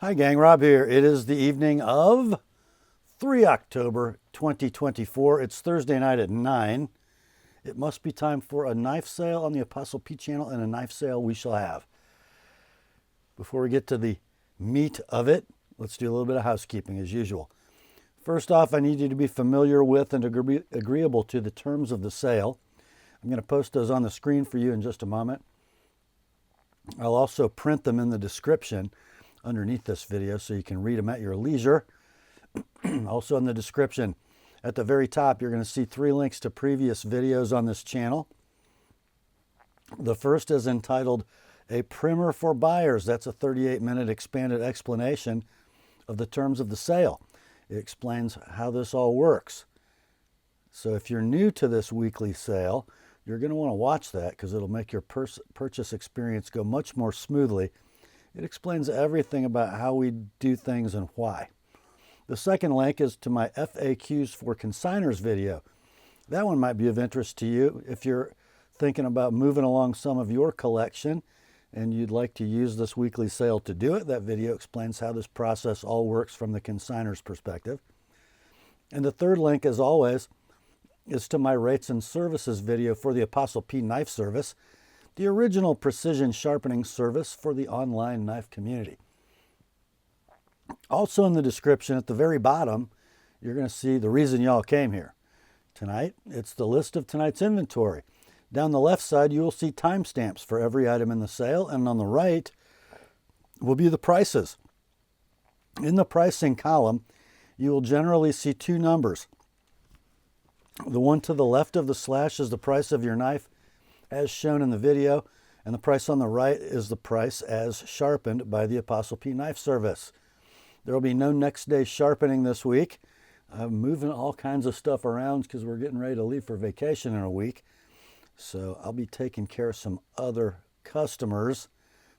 Hi gang, Rob here. It is the evening of 3 October 2024. It's Thursday night at 9. It must be time for a knife sale on the Apostle P channel, and a knife sale we shall have. Before we get to the meat of it, let's do a little bit of housekeeping as usual. First off, I need you to be familiar with and agreeable to the terms of the sale. I'm going to post those on the screen for you in just a moment. I'll also print them in the description underneath this video so you can read them at your leisure. Also in the description at the very top, you're going to see 3 links to previous videos on this channel. The first is entitled A Primer for Buyers. That's a 38-minute expanded explanation of the terms of the sale. It explains how this all works. So if you're new to this weekly sale, you're going to want to watch that because it'll make your purchase experience go much more smoothly. It explains everything about how we do things and why. The second link is to my FAQs for Consignors video. That one might be of interest to you if you're thinking about moving along some of your collection and you'd like to use this weekly sale to do it. That video explains how this process all works from the consignors perspective. And the third link, as always, is to my rates and services video for the TheApostleP Knife Service, the original precision sharpening service for the online knife community. Also in the description at the very bottom, you're going to see the reason y'all came here tonight. It's the list of tonight's inventory. Down the left side, you will see timestamps for every item in the sale, and on the right will be the prices. In the pricing column, you will generally see 2 numbers. The one to the left of the slash is the price of your knife as shown in the video, and the price on the right is the price as sharpened by the TheApostleP Knife Service. There will be no next day sharpening this week. I'm moving all kinds of stuff around because we're getting ready to leave for vacation in a week. So I'll be taking care of some other customers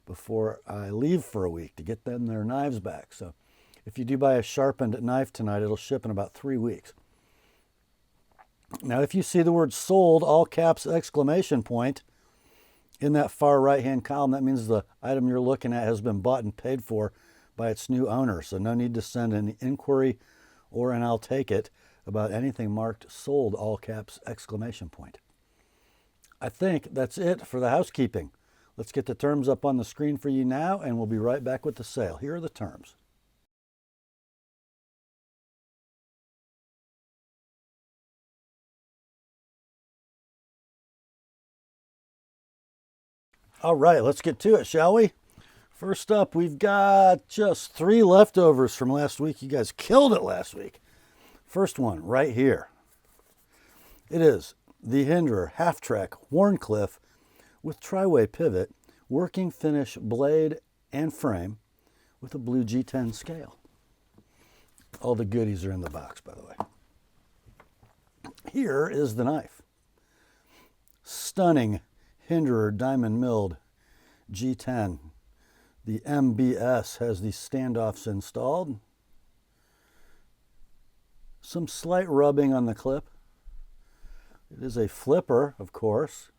before I leave for a week to get them their knives back. So if you do buy a sharpened knife tonight, it'll ship in about 3 weeks. Now, if you see the word sold, all caps, exclamation point, in that far right-hand column, that means the item you're looking at has been bought and paid for by its new owner. So no need to send an inquiry or an I'll take it about anything marked sold, all caps, exclamation point. I think that's it for the housekeeping. Let's get the terms up on the screen for you now, and we'll be right back with the sale. Here are the terms. All right, let's get to it, shall we? First up, we've got just 3 leftovers from last week. You guys killed it last week. First one right here. It is the Hinderer half-track Wharncliffe with tri-way pivot, working finish blade and frame with a blue G10 scale. All the goodies are in the box, by the way. Here is the knife. Stunning Hinderer diamond milled G10. The MBS has the standoffs installed. Some slight rubbing on the clip. It is a flipper, of course.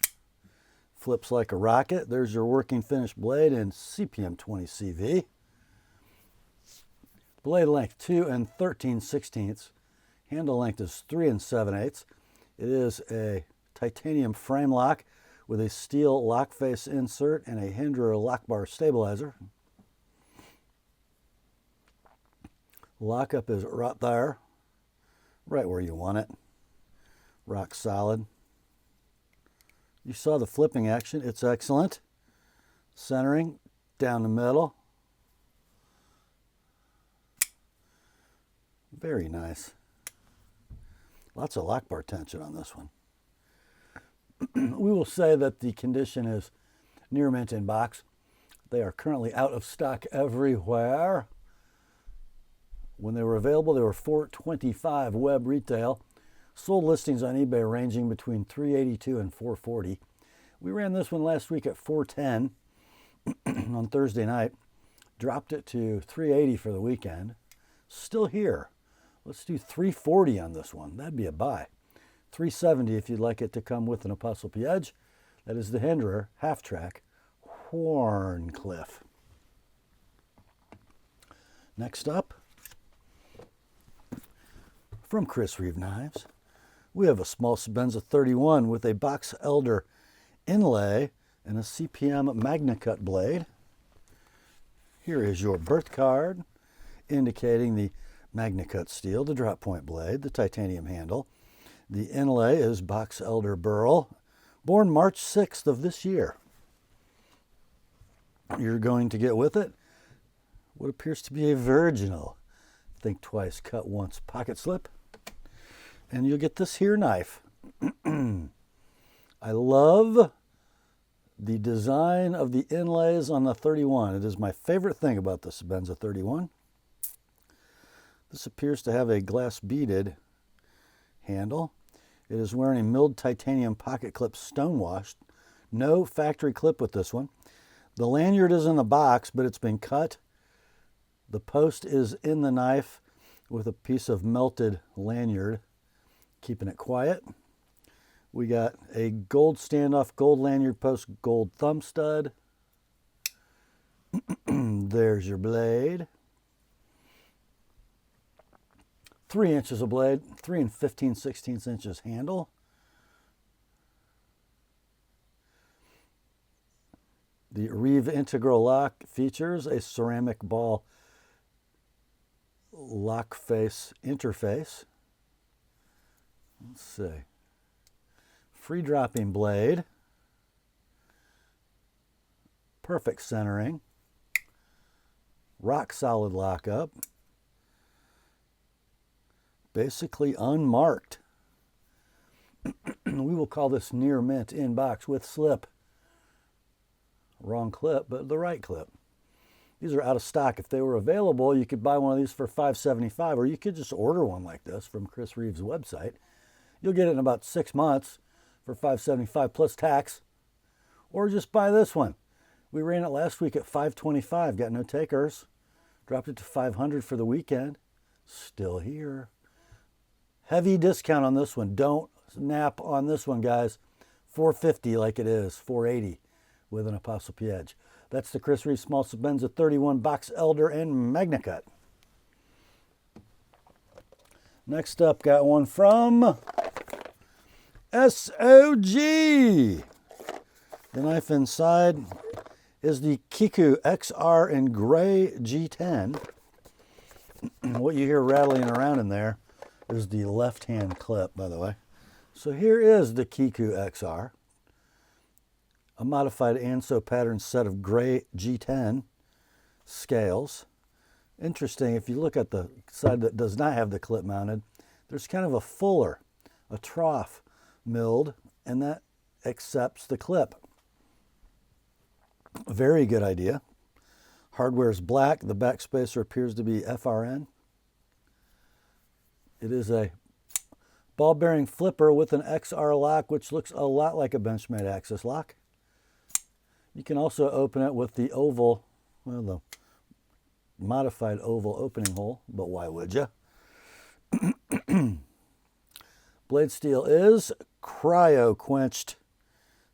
Flips like a rocket. There's your working finish blade in CPM 20 CV. Blade length 2 13/16. Handle length is 3 7/8. It is a titanium frame lock with a steel lock face insert and a Hinderer lock bar stabilizer. Lockup is right there, right where you want it. Rock solid. You saw the flipping action. It's excellent. Centering down the middle. Very nice. Lots of lock bar tension on this one. We will say that the condition is near mint in box. They are currently out of stock everywhere. When they were available, they were $425 web retail. Sold listings on eBay ranging between $382 and $440. We ran this one last week at $410 on Thursday night. Dropped it to $380 for the weekend. Still here. Let's do $340 on this one. That'd be a buy. $370 if you'd like it to come with an TheApostleP Edge. That is the Hinderer half-track Wharncliffe. Next up, from Chris Reeve Knives, we have a small Sebenza 31 with a box elder inlay and a CPM MagnaCut blade. Here is your birth card indicating the MagnaCut steel, the drop point blade, the titanium handle. The inlay is box elder burl, born March 6th of this year. You're going to get with it what appears to be a virginal, think twice, cut once pocket slip. And you'll get this here knife. I love the design of the inlays on the 31. It is my favorite thing about the Sebenza 31. This appears to have a glass beaded handle. It is wearing a milled titanium pocket clip stonewashed. No factory clip with this one. The lanyard is in the box, but it's been cut. The post is in the knife with a piece of melted lanyard, keeping it quiet. We got a gold standoff, gold lanyard post, gold thumb stud. There's your blade. 3 inches of blade, 3 15/16 inches handle. The Reeve integral lock features a ceramic ball lock face interface. Let's see. Free dropping blade. Perfect centering. Rock solid lockup. Basically unmarked. We will call this near mint in box with slip. Wrong clip, but the right clip. These are out of stock. If they were available, you could buy one of these for $5.75, or you could just order one like this from Chris Reeve's website. You'll get it in about 6 months for $5.75 plus tax, or just buy this one. We ran it last week at $5.25, got no takers. Dropped it to $500 for the weekend. Still here. Heavy discount on this one. Don't snap on this one, guys. $4.50 like it is, $4.80 with an ApostleP edge. That's the Chris Reeve Small Sebenza 31 Box Elder and MagnaCut. Next up, got one from SOG. The knife inside is the Kiku XR in gray G10. What you hear rattling around in there is the left-hand clip, by the way. So here is the Kiku XR, a modified Anso pattern set of gray G10 scales. Interesting, if you look at the side that does not have the clip mounted, there's kind of a fuller, a trough milled, and that accepts the clip. Very good idea. Hardware is black. The back spacer appears to be FRN. It is a ball bearing flipper with an XR lock, which looks a lot like a Benchmade Axis lock. You can also open it with the oval, well, the modified oval opening hole, but why would you? Blade steel is cryo-quenched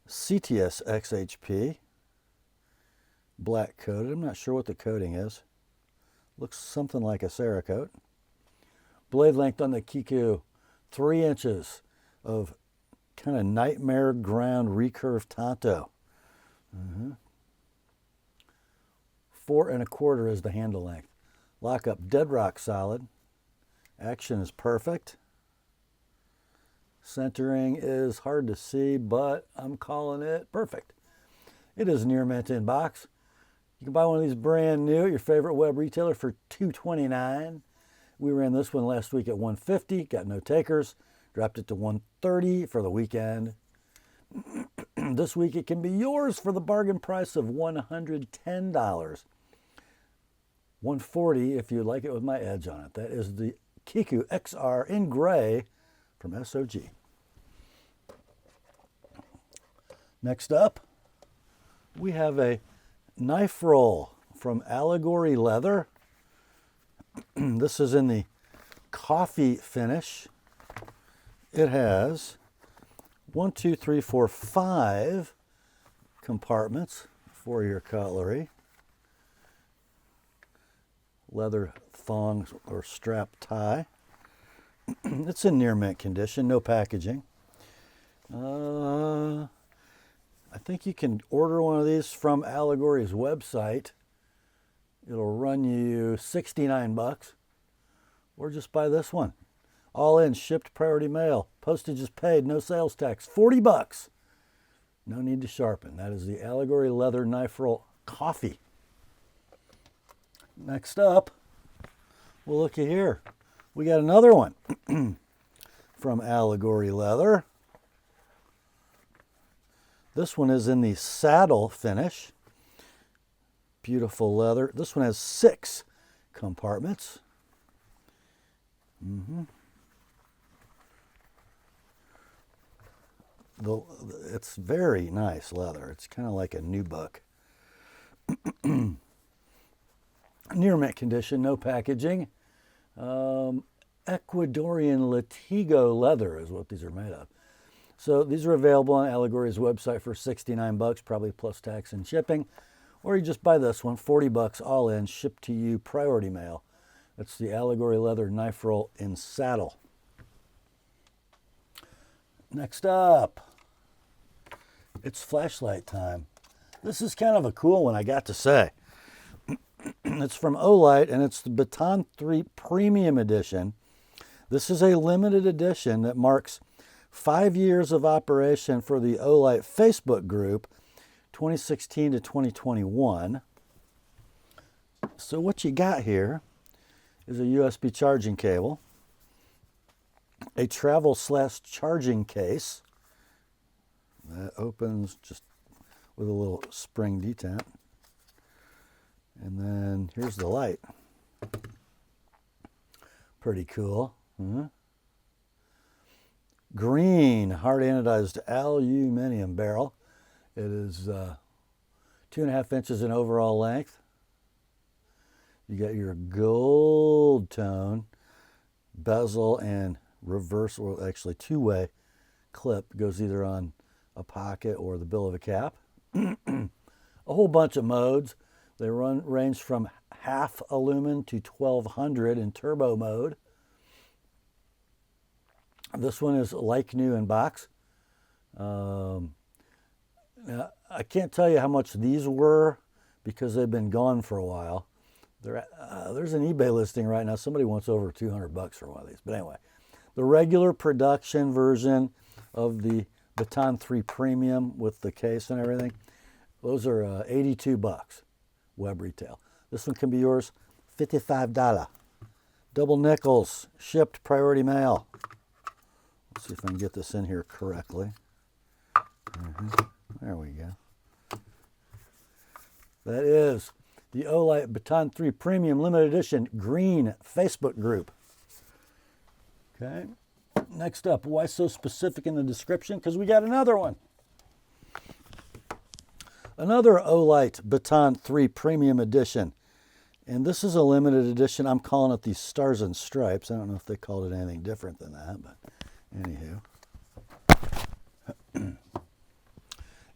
CTS XHP, black coated. I'm not sure what the coating is. Looks something like a Cerakote. Blade length on the Kiku, 3 inches of kind of nightmare ground recurve tanto. 4 1/4 is the handle length. Lockup dead rock solid. Action is perfect. Centering is hard to see, but I'm calling it perfect. It is near mint in box. You can buy one of these brand new at your favorite web retailer for $2.29. We ran this one last week at $150, got no takers, dropped it to $130 for the weekend. This week it can be yours for the bargain price of $110. $140 if you like it with my edge on it. That is the Kiku XR in gray from SOG. Next up, we have a knife roll from Allegory Leather. This is in the coffee finish. It has 1, 2, 3, 4, 5 compartments for your cutlery. leather thong or strap tie. It's in near mint condition, no packaging. I think you can order one of these from Allegory's website. It'll run you 69 bucks, or just buy this one. All in, shipped priority mail. Postage is paid, no sales tax. 40 bucks. No need to sharpen. That is the Allegory Leather Knife Roll Coffee. Next up, we'll look at here. We got another one from Allegory Leather. This one is in the saddle finish. Beautiful leather. This one has 6 compartments. It's very nice leather. It's kind of like a new book. Near mint condition, no packaging. Ecuadorian Latigo leather is what these are made of. So these are available on Allegory's website for 69 bucks, probably plus tax and shipping. Or you just buy this one, 40 bucks all in, shipped to you, priority mail. That's the Allegory Leather Knife Roll in saddle. Next up, it's flashlight time. This is kind of a cool one, I got to say. It's from Olight, and it's the Baton 3 Premium Edition. This is a limited edition that marks 5 years of operation for the Olight Facebook group, 2016 to 2021. So what you got here is a USB charging cable, a travel/charging case that opens just with a little spring detent. And then here's the light. Pretty cool. Green hard anodized aluminum barrel. It is 2.5 inches in overall length. You got your gold tone bezel and reverse, or actually two-way clip. Goes either on a pocket or the bill of a cap. A whole bunch of modes. They range from half a lumen to 1200 in turbo mode. This one is like new in box. Now, I can't tell you how much these were because they've been gone for a while. There's an eBay listing right now. Somebody wants over 200 bucks for one of these. But anyway, the regular production version of the Baton 3 Premium with the case and everything, those are 82 bucks. Web retail. This one can be yours, $55. Double nickels, shipped priority mail. Let's see if I can get this in here correctly. There we go. That is the Olight Baton 3 Premium Limited Edition Green Facebook group. Okay. Next up, why so specific in the description? Because we got another one. Another Olight Baton 3 Premium Edition. And this is a limited edition. I'm calling it the Stars and Stripes. I don't know if they called it anything different than that, but anywho.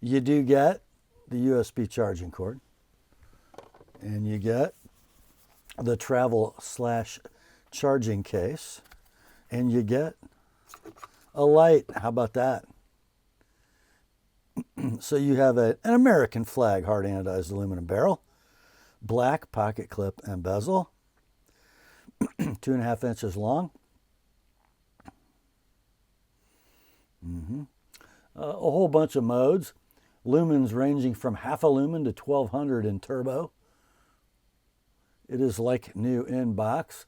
You do get the USB charging cord. And you get the travel/charging case. And you get a light. How about that? So you have an American flag hard anodized aluminum barrel, black pocket clip and bezel, 2.5 inches long. A whole bunch of modes, lumens ranging from half a lumen to 1200 in turbo. It is like new in box.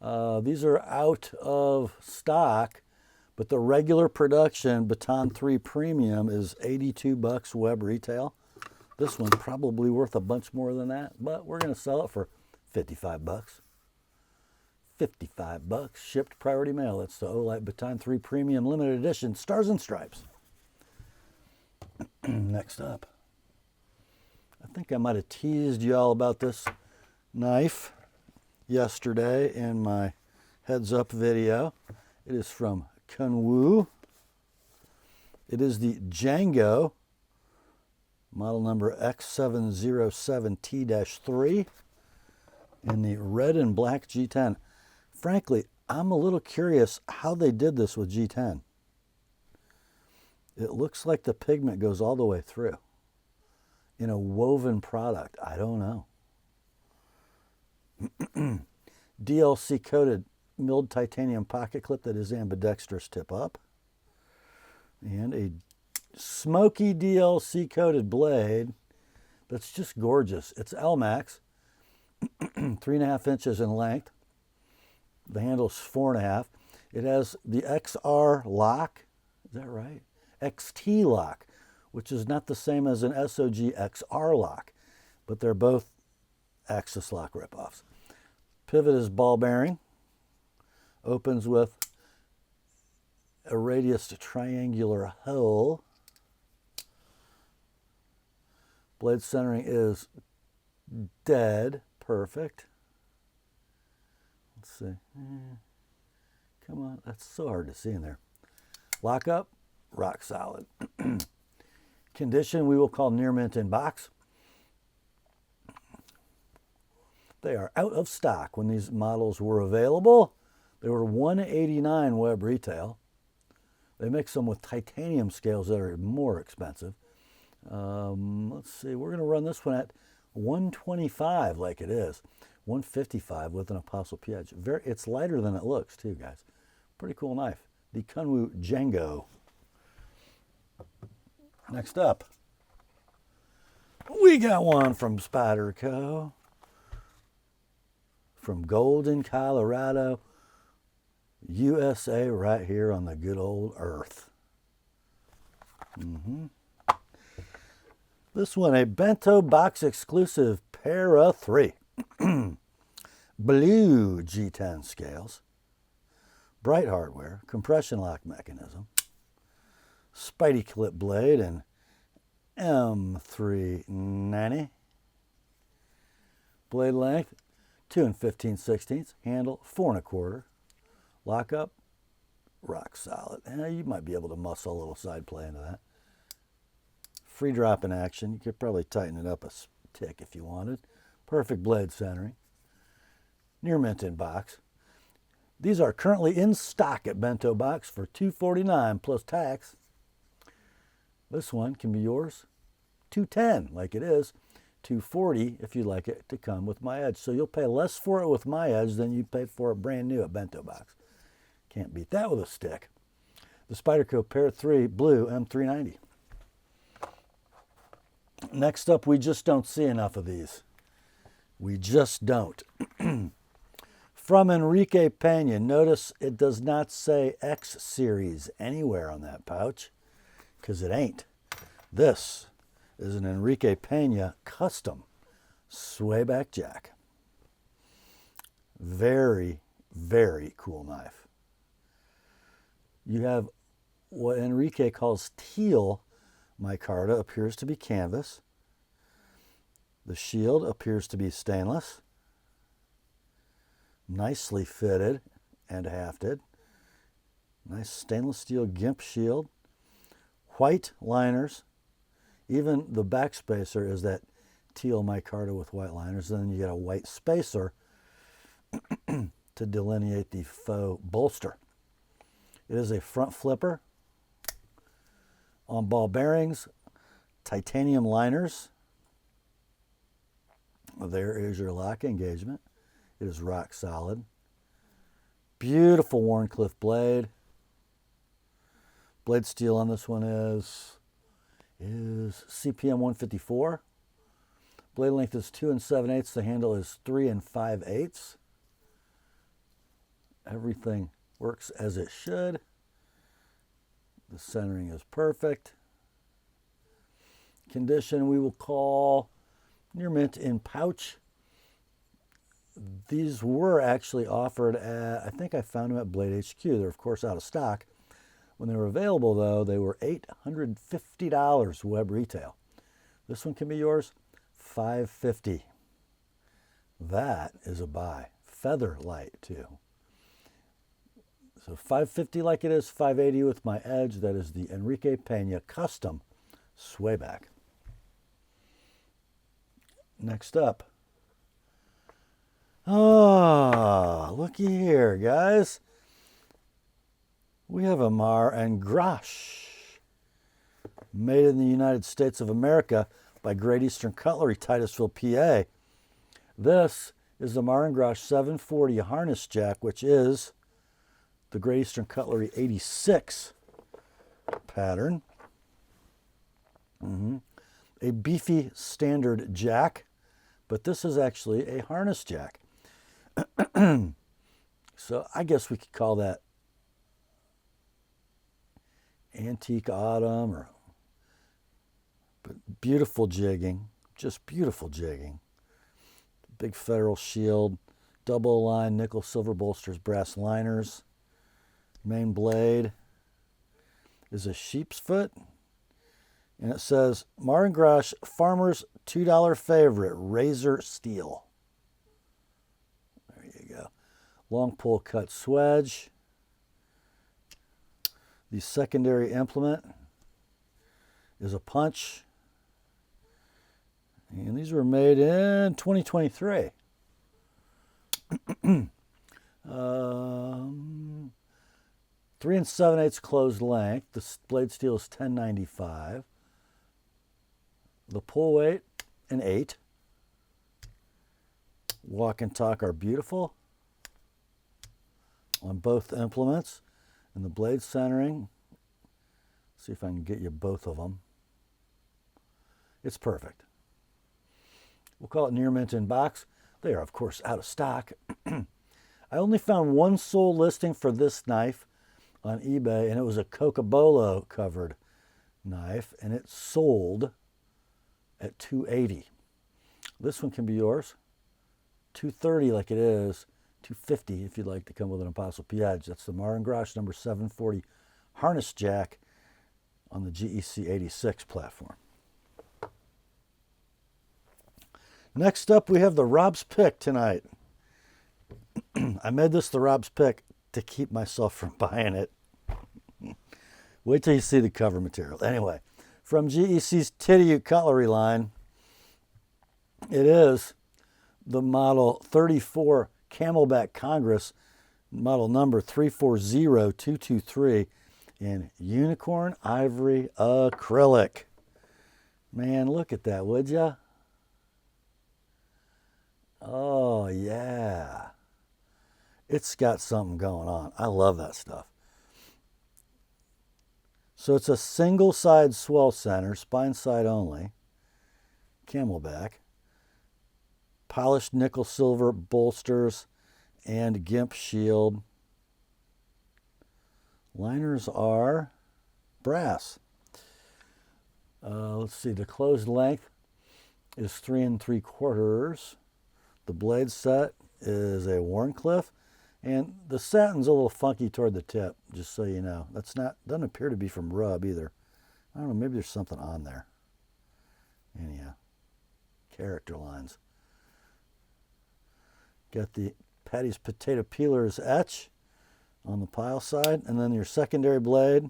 These are out of stock. But the regular production Baton 3 Premium is 82 bucks web retail. This one's probably worth a bunch more than that, but we're going to sell it for 55 bucks. 55 bucks shipped priority mail. That's the Olight Baton 3 Premium Limited Edition Stars and Stripes. Next up, I think I might have teased you all about this knife yesterday in my heads up video. It is from Kunwu. It is the Django, model number X707T-3. in the red and black G10. Frankly, I'm a little curious how they did this with G10. It looks like the pigment goes all the way through in a woven product. I don't know. DLC coated milled titanium pocket clip that is ambidextrous tip up. And a smoky DLC coated blade that's just gorgeous. It's L-Max, 3.5 inches in length. The handle's 4.5. It has the XR lock. Is that right? XT lock, which is not the same as an SOG XR lock, but they're both Axis lock ripoffs. Pivot is ball bearing. Opens with a radius triangular hole. Blade centering is dead perfect. Let's see. Come on, that's so hard to see in there. Lock up, rock solid. Condition we will call near mint in box. They are out of stock. When these models were available, they were $189 web retail. They mix them with titanium scales that are more expensive. Let's see, we're going to run this one at $125 like it is. $155 with an ApostleP edge. It's lighter than it looks too, guys. Pretty cool knife. The Kunwu Django. Next up, we got one from Spyderco. From Golden, Colorado, USA, right here on the good old earth. This one, a bento box exclusive pair of 3. Blue G10 scales. Bright hardware, compression lock mechanism. Spidey clip blade and M390. Blade length, 2 15/16. Handle, 4 1/4. Lock up, rock solid. You might be able to muscle a little side play into that. Free drop in action. You could probably tighten it up a tick if you wanted. Perfect blade centering. Near mint in box. These are currently in stock at Bento Box for $249 plus tax. This one can be yours. $210 like it is. $240 if you'd like it to come with my edge. So you'll pay less for it with my edge than you paid for it brand new at Bento Box. Can't beat that with a stick. The Spyderco Pair 3 Blue M390. Next up, we just don't see enough of these. We just don't. From Enrique Pena, notice it does not say X Series anywhere on that pouch, because it ain't. This is an Enrique Pena custom Swayback jack. Very, very cool knife. You have what Enrique calls teal micarta, appears to be canvas. The shield appears to be stainless. Nicely fitted and hafted. Nice stainless steel gimp shield. White liners. Even the back spacer is that teal micarta with white liners. Then you get a white spacer to delineate the faux bolster. It is a front flipper. On ball bearings, titanium liners. There is your lock engagement. It is rock solid. Beautiful Wharncliffe blade. Blade steel on this one is CPM 154. Blade length is 2 7/8. The handle is 3 5/8. Everything works as it should. The centering is perfect. Condition we will call near mint in pouch. These were actually offered at, I think I found them at Blade HQ. They're of course out of stock. When they were available though, they were $850 web retail. This one can be yours, $550. That is a buy. Feather light too. So $550 like it is, $580 with my edge. That is the Enrique Pena custom Swayback. Next up, Oh, looky here, guys. We have a Maher and Grosh, made in the United States of America by Great Eastern Cutlery, Titusville, PA. This is the Maher and Grosh 740 harness jack, which is the Great Eastern Cutlery 86 pattern. A beefy standard jack, but this is actually a harness jack. So I guess we could call that antique autumn, but beautiful jigging, just beautiful jigging. Big federal shield, double line nickel silver bolsters, brass liners. Main blade is a sheep's foot, and it says Maher and Grosh Farmer's $2 favorite, razor steel. There you go. Long pull cut swedge. The secondary implement is a punch, and these were made in 2023. 3 7/8 closed length. The blade steel is 1095. The pull weight, an 8. Walk and talk are beautiful on both implements. And the blade centering, see if I can get you both of them. It's perfect. We'll call it near mint in box. They are, of course, out of stock. I only found one sold listing for this knife on eBay, and it was a Cocobolo covered knife, and it sold at $280. This one can be yours. $230 like it is. $250 if you'd like to come with an Apostle P edge. That's the Maher and Grosh number 740 harness jack on the GEC 86 platform. Next up, we have the Rob's Pick tonight. I made this the Rob's Pick to keep myself from buying it. Wait till you see the cover material. Anyway, from GEC's Tidioute cutlery line, it is the model 34 Camelback Congress, model number 340223, in unicorn ivory acrylic. Man, look at that, would ya? Oh, yeah. It's got something going on. I love that stuff. So it's a single side swell center, spine side only, Camelback. Polished nickel silver bolsters and gimp shield. Liners are brass. Let's see, the closed length is 3 3/4. The blade set is a Wharncliffe, and the satin's a little funky toward the tip, just so you know. Doesn't appear to be from rub either. I don't know, maybe there's something on there. Anyhow, character lines. Got the Patty's potato peelers etch on the pile side, and then your secondary blade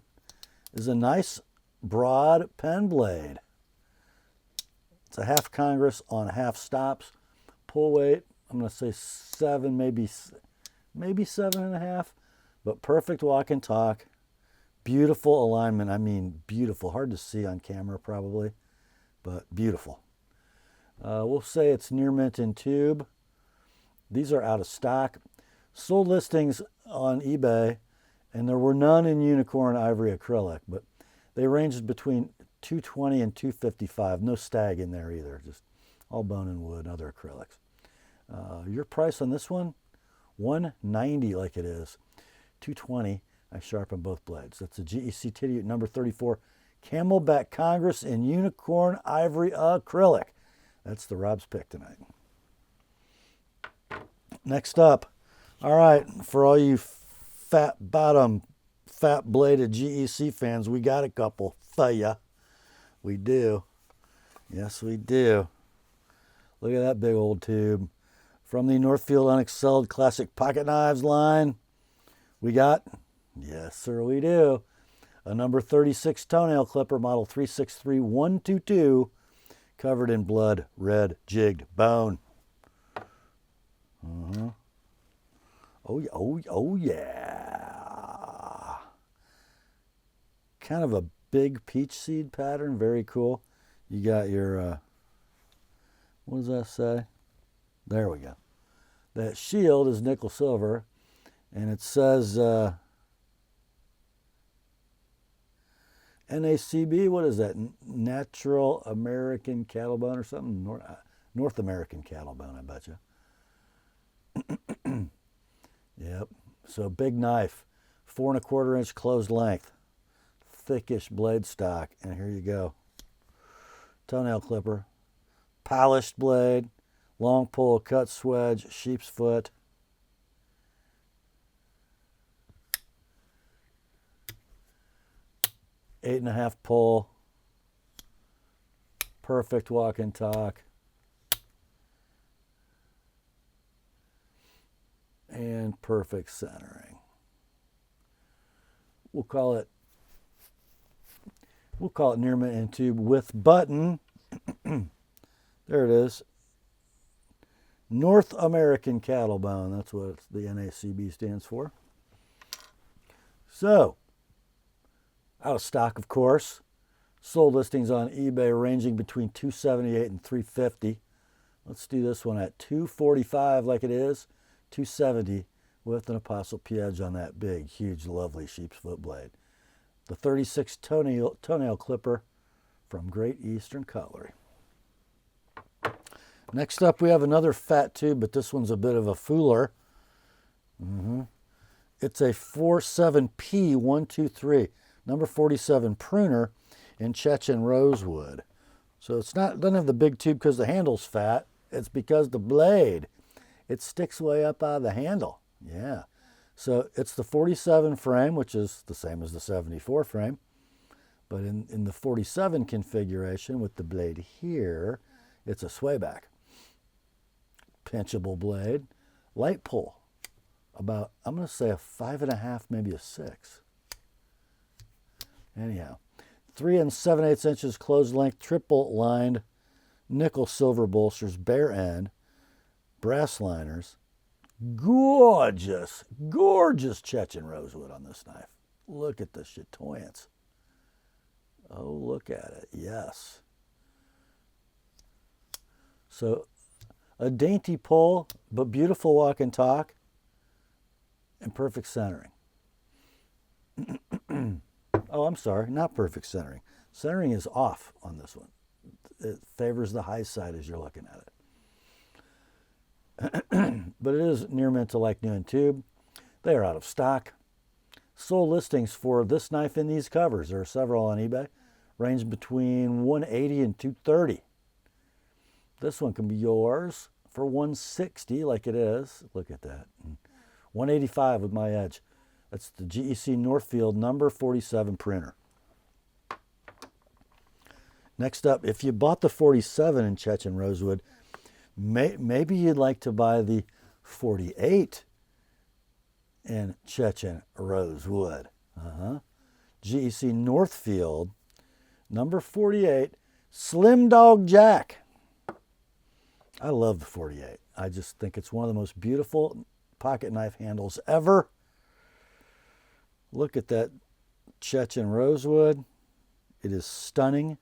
is a nice broad pen blade. It's a half Congress on half stops. Pull weight, I'm going to say 7, maybe 7.5, but perfect walk and talk. Beautiful alignment. I mean, beautiful. Hard to see on camera probably, but beautiful. We'll say it's near mint in tube. These are out of stock. Sold listings on eBay, and there were none in unicorn ivory acrylic, but they ranged between $220 and $255. No stag in there either, just all bone and wood and other acrylics. Your price on this one, $190 like it is. $220. I sharpened both blades. That's a GEC Tidioute number 34 Camelback Congress in unicorn ivory acrylic. That's the Rob's Pick tonight. Next up, all right, for all you fat bottom, fat bladed GEC fans, we got a couple for ya. We do. Yes, we do. Look at that big old tube. From the Northfield Unexcelled Classic Pocket Knives line, we got, yes sir we do, a number 36 toenail clipper, model 363122, covered in blood red jigged bone. Oh yeah. Kind of a big peach seed pattern. Very cool. You got your, what does that say? There we go. That shield is nickel silver. And it says NACB, what is that? Natural American Cattle Bone or something? North American Cattle Bone, I bet you. Yep. So big knife, 4 1/4 inch closed length, thickish blade stock, and here you go. Toenail clipper, polished blade, long pull, cut swedge, sheep's foot. Eight and a half pull, perfect walk and talk, and perfect centering. We'll call it near mint and tube with button. There it is. North American Cattle Bone. That's what the NACB stands for. So, out of stock, of course. Sold listings on eBay ranging between $278 and $350. Let's do this one at $245 like it is, $270 with an TheApostleP edge on that big, huge, lovely sheep's foot blade. The 36 toenail clipper from Great Eastern Cutlery. Next up, we have another fat tube, but this one's a bit of a fooler. It's a 47P123. Number 47 Pruner in Chechen rosewood. So it doesn't have the big tube because the handle's fat. It's because the blade, it sticks way up out of the handle. Yeah. So it's the 47 frame, which is the same as the 74 frame. But in the 47 configuration with the blade here, it's a Swayback. Pinchable blade. Light pull. About, I'm going to say a 5.5, maybe a 6. Anyhow, 3 7/8 inches closed length, triple lined, nickel silver bolsters, bare end, brass liners. Gorgeous, gorgeous Chechen rosewood on this knife. Look at the chatoyance. Oh, look at it. Yes. So, a dainty pull, but beautiful walk and talk, and perfect centering. Oh, I'm sorry, not perfect centering. Centering is off on this one. It favors the high side as you're looking at it. But it is near mint to like new in tube. They are out of stock. Sold listings for this knife in these covers, there are several on eBay, range between $180 and $230. This one can be yours for $160 like it is. Look at that. $185 with my edge. That's the GEC Northfield number 47 Pruner. Next up, if you bought the 47 in Chechen rosewood, maybe you'd like to buy the 48 in Chechen rosewood. GEC Northfield number 48 Slim Dog Jack. I love the 48. I just think it's one of the most beautiful pocket knife handles ever. Look at that Chechen rosewood. It is stunning.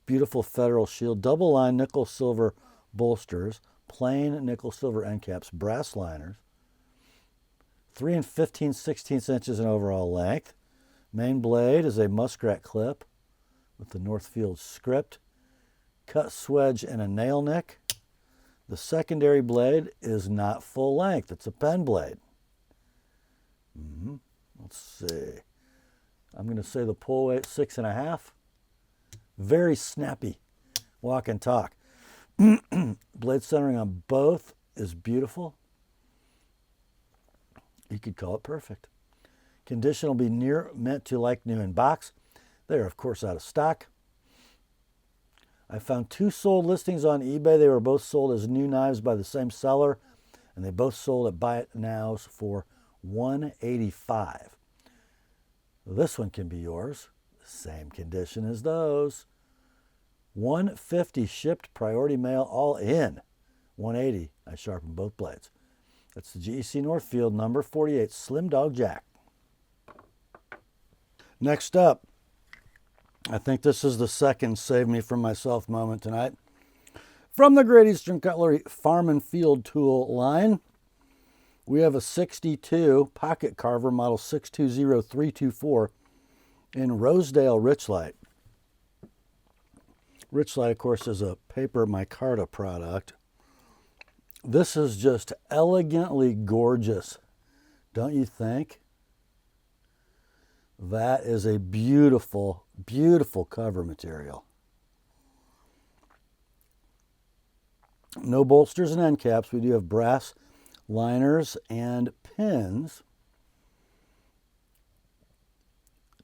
Beautiful federal shield. Double line nickel silver bolsters. Plain nickel silver end caps. Brass liners. 3 15/16 inches in overall length. Main blade is a muskrat clip with the Northfield script. Cut swedge and a nail nick. The secondary blade is not full length. It's a pen blade. Let's see. I'm going to say the pull weight 6.5. Very snappy walk and talk. Blade centering on both is beautiful. You could call it perfect. Condition will be near mint to like new in box. They are, of course, out of stock. I found 2 sold listings on eBay. They were both sold as new knives by the same seller, and they both sold at Buy It Nows for $185. This one can be yours. Same condition as those. $150 shipped, priority mail, all in. $180. I sharpened both blades. That's the GEC Northfield number 48, Slim Dog Jack. Next up, I think this is the second Save Me From Myself moment tonight. From the Great Eastern Cutlery Farm and Field Tool line, we have a 62 pocket carver model 620324 in Rosedale Richlight. Richlight, of course, is a paper micarta product. This is just elegantly gorgeous, don't you think? That is a beautiful, beautiful cover material. No bolsters and end caps. We do have brass liners and pins.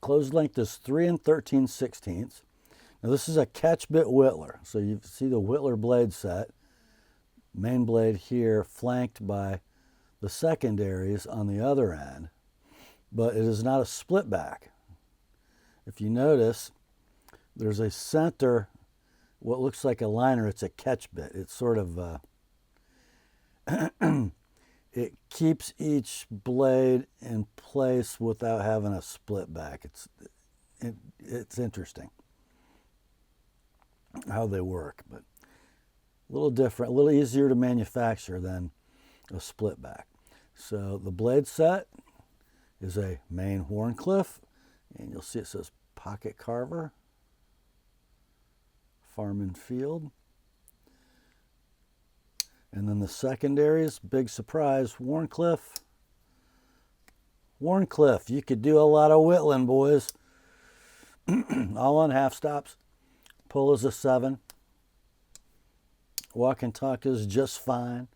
Closed length is 3 13/16. Now this is a catch bit whittler. So you see the whittler blade set. Main blade here flanked by the secondaries on the other end. But it is not a split back. If you notice, there's a center, what looks like a liner. It's a catch bit. It's sort of, it keeps each blade in place without having a split back. It's interesting how they work, but a little different, a little easier to manufacture than a split back. So the blade set is a main Wharncliffe, and you'll see it says pocket carver, farm and field. And then the secondaries, big surprise, Wharncliffe. Wharncliffe, you could do a lot of whittling, boys. All on half stops. Pull is a 7. Walk and tuck is just fine.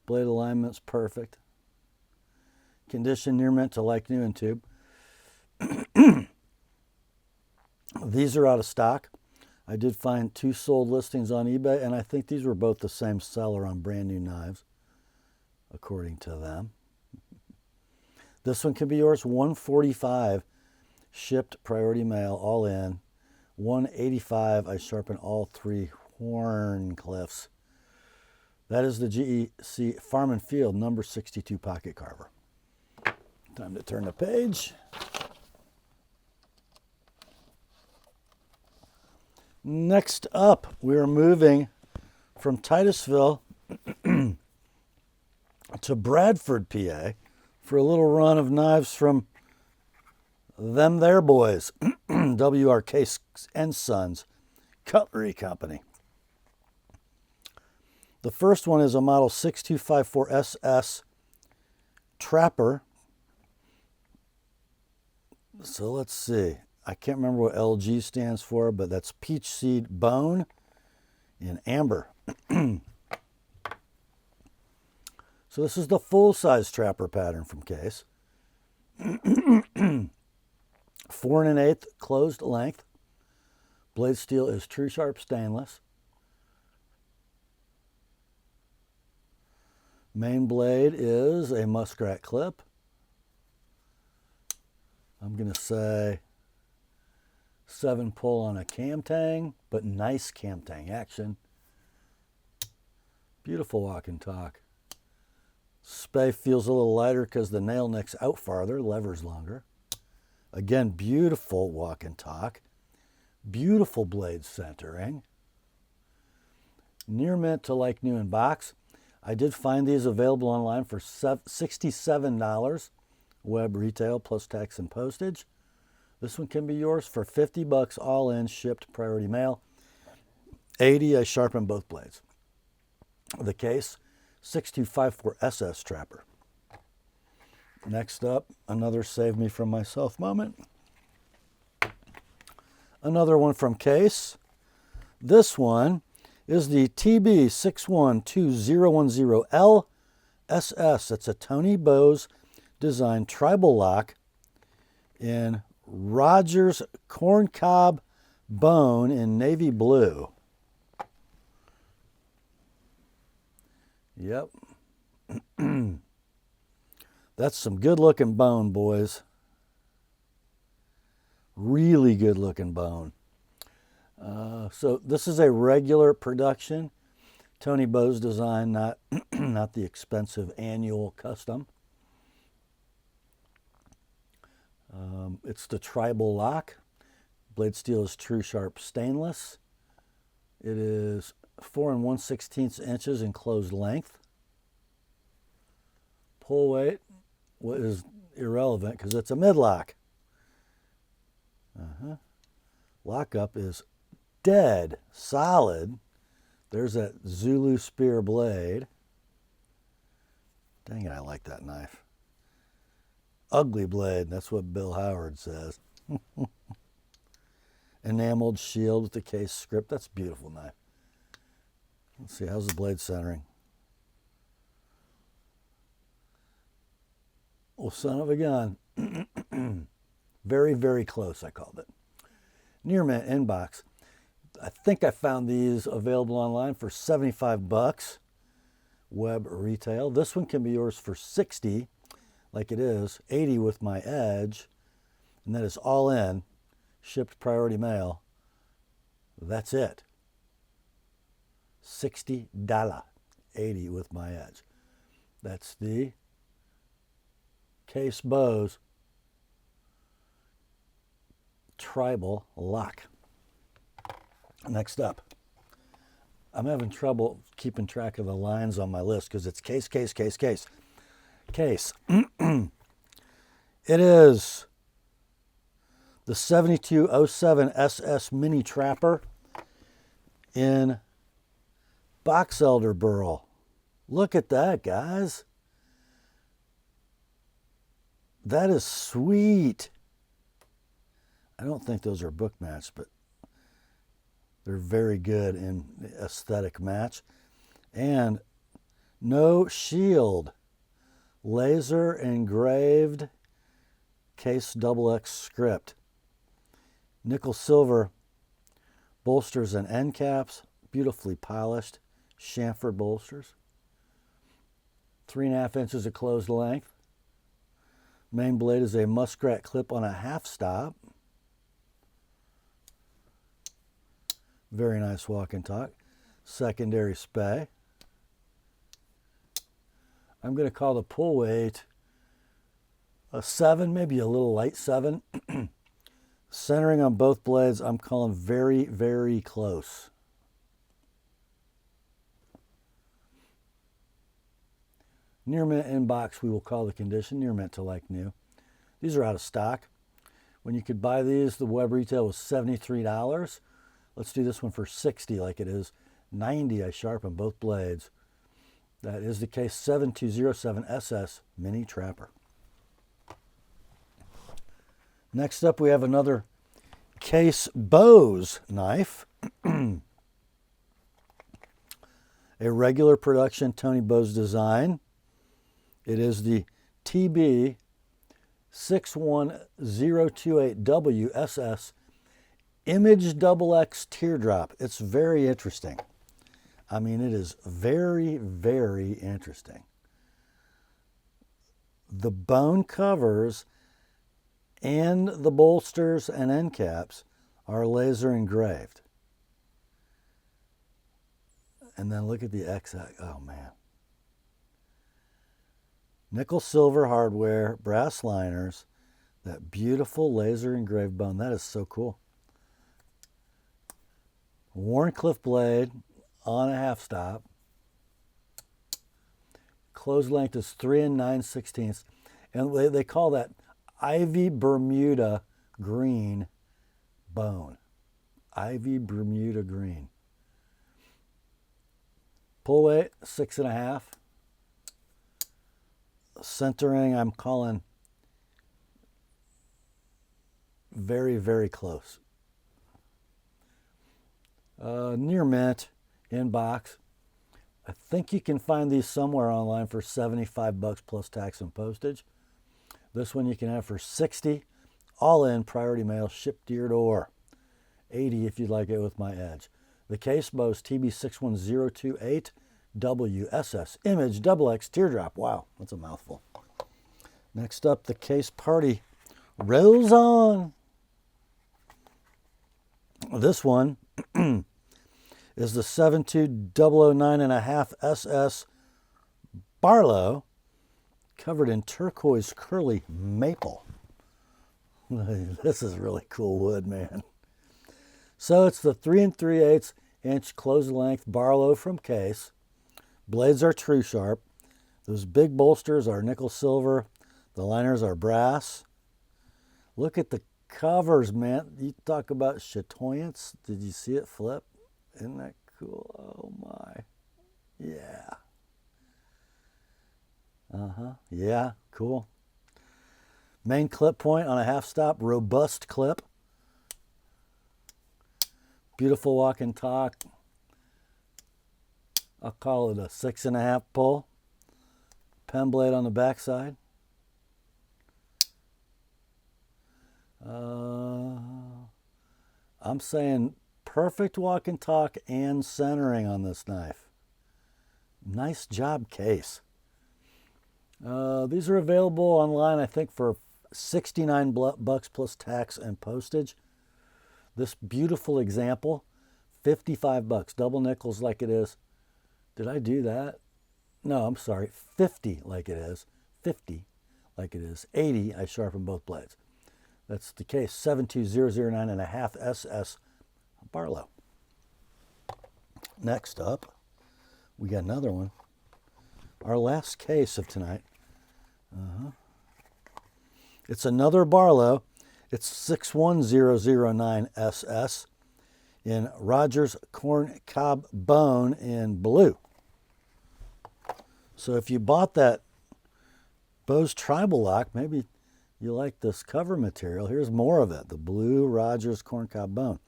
Blade alignment's perfect. Condition near mint to like new in tube. These are out of stock. I did find 2 sold listings on eBay, and I think these were both the same seller on brand new knives, according to them. This one can be yours, $145, shipped priority mail, all in. $185, I sharpen all 3 Wharncliffes. That is the GEC Farm and Field number 62 pocket carver. Time to turn the page. Next up, we are moving from Titusville to Bradford, PA, for a little run of knives from them there boys, WRK and Sons Cutlery Company. The first one is a model 6254SS Trapper. So let's see. I can't remember what LG stands for, but that's peach seed bone in amber. So this is the full-size trapper pattern from Case. 4 1/8 closed length. Blade steel is true sharp stainless. Main blade is a muskrat clip. I'm going to say 7 pull on a cam tang, but nice cam tang action. Beautiful walk and talk. Spay feels a little lighter because the nail neck's out farther, lever's longer. Again, beautiful walk and talk. Beautiful blade centering. Near mint to like new in box. I did find these available online for $67 web retail plus tax and postage. This one can be yours for $50 all in, shipped priority mail. $80, I sharpen both blades. The Case 6254SS Trapper. Next up, another Save Me From Myself moment. Another one from Case. This one is the TB612010L SS. It's a Tony Bose design tribal lock in Rogers corncob bone in navy blue. Yep. That's some good looking bone, boys. Really good looking bone. So this is a regular production Tony Bose design, not not the expensive annual custom. It's the tribal lock. Blade steel is true sharp stainless. It is 4 1/16 inches in closed length. Pull weight is irrelevant because it's a mid-lock. Lockup is dead solid. There's that Zulu spear blade. Dang it, I like that knife. Ugly blade, that's what Bill Howard says. Enameled shield with the case script. That's a beautiful knife. Let's see, how's the blade centering? Oh, son of a gun. Very, very close, I called it. Near mint inbox. I think I found these available online for 75 bucks. Web retail. This one can be yours for 60, like it is, 80 with my edge, and that is all in, shipped priority mail. That's it. $60, 80 with my edge. That's the Case Bose tribal lock. Next up, I'm having trouble keeping track of the lines on my list because it's case. It is the 7207 SS Mini Trapper in box elder burl. Look at that, guys. That is sweet. I don't think those are book matched, but they're very good in aesthetic match. And no shield. Laser engraved case XX script. Nickel silver bolsters and end caps. Beautifully polished chamfer bolsters. 3.5 inches of closed length. Main blade is a muskrat clip on a half stop. Very nice walk and talk. Secondary spay. I'm going to call the pull weight a 7, maybe a little light 7. Centering on both blades, I'm calling very, very close. Near mint inbox, we will call the condition. Near mint to like new. These are out of stock. When you could buy these, the web retail was $73. Let's do this one for 60 like it is. 90 I sharpen both blades. That is the case 7207 SS Mini Trapper. Next up we have another Case Bose knife. A regular production Tony Bose design. It is the TB 61028W SS Image XX Teardrop. It's very interesting. I mean, it is very, very interesting. The bone covers and the bolsters and end caps are laser engraved. And then look at the XX. Oh, man. Nickel silver hardware, brass liners, that beautiful laser engraved bone. That is so cool. Wharncliffe blade on a half stop. Closed length is 3 9/16. And they call that Ivy Bermuda green bone. Ivy Bermuda green. Pull weight, 6.5. Centering, I'm calling very, very close. Near mint inbox. I think you can find these somewhere online for 75 bucks plus tax and postage. This one you can have for 60, all in, priority mail, shipped to your door. 80 if you'd like it with my edge. The Case Bose TB61028 WSS Image XX Teardrop. Wow, that's a mouthful. Next up, the Case Party rolls on. This one is the 72009.5 SS Barlow, covered in turquoise curly maple. This is really cool wood, man. So it's the 3 3/8 inch closed length Barlow from case. Blades are true sharp. Those big bolsters are nickel silver. The liners are brass. Look at the covers, man. You talk about chatoyance. Did you see it flip? Isn't that cool? Oh my. Yeah. Yeah, cool. Main clip point on a half stop, robust clip. Beautiful walk and talk. I'll call it a 6.5 pull. Pen blade on the backside. I'm saying perfect walk and talk and centering on this knife. Nice job, case. These are available online, I think, for $69 plus tax and postage. This beautiful example, $55, double nickels like it is. Did I do that? No, I'm sorry, 50 like it is. 50 like it is. 80, I sharpen both blades. That's the case, 72009.5 SS Barlow. Next up, we got another one. Our last case of tonight. It's another Barlow. It's 61009 SS in Rogers Corn Cob Bone in blue. So if you bought that Bose Tribal Lock, maybe you like this cover material. Here's more of it, the blue Rogers Corn Cob Bone.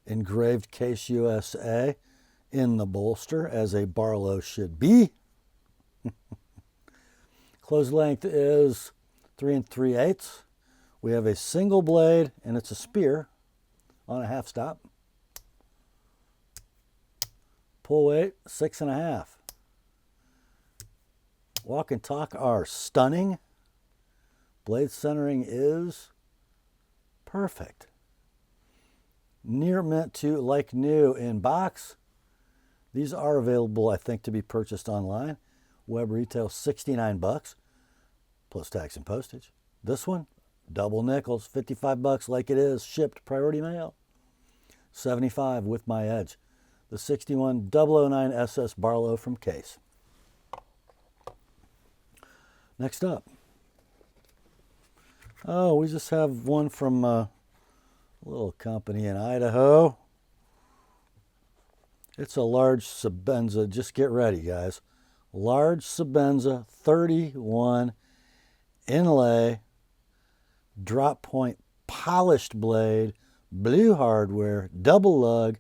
Engraved Case USA in the bolster, as a Barlow should be. Closed length is 3 3/8. We have a single blade, and it's a spear on a half stop. Pull weight, 6.5. Walk and talk are stunning. Blade centering is perfect. Near mint to like new in box. These are available, I think, to be purchased online. Web retail, $69 plus tax and postage. This one, double nickels, $55 like it is, shipped priority mail. $75 with my edge. The 61009 SS Barlow from case. Next up. Oh, we just have one from a little company in Idaho. It's a large Sebenza. Just get ready, guys. Large Sebenza 31 inlay, drop point, polished blade, blue hardware, double lug,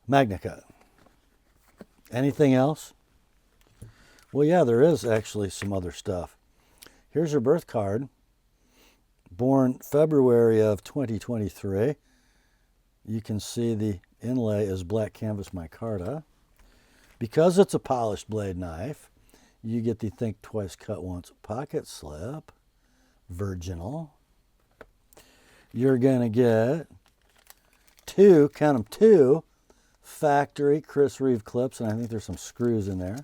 Magna cut. Anything else? Well, yeah, there is actually some other stuff. Here's your birth card. Born February of 2023. You can see the inlay is black canvas micarta. Because it's a polished blade knife, you get the think twice, cut once pocket slip, virginal. You're going to get two, count them, two factory Chris Reeve clips, and I think there's some screws in there.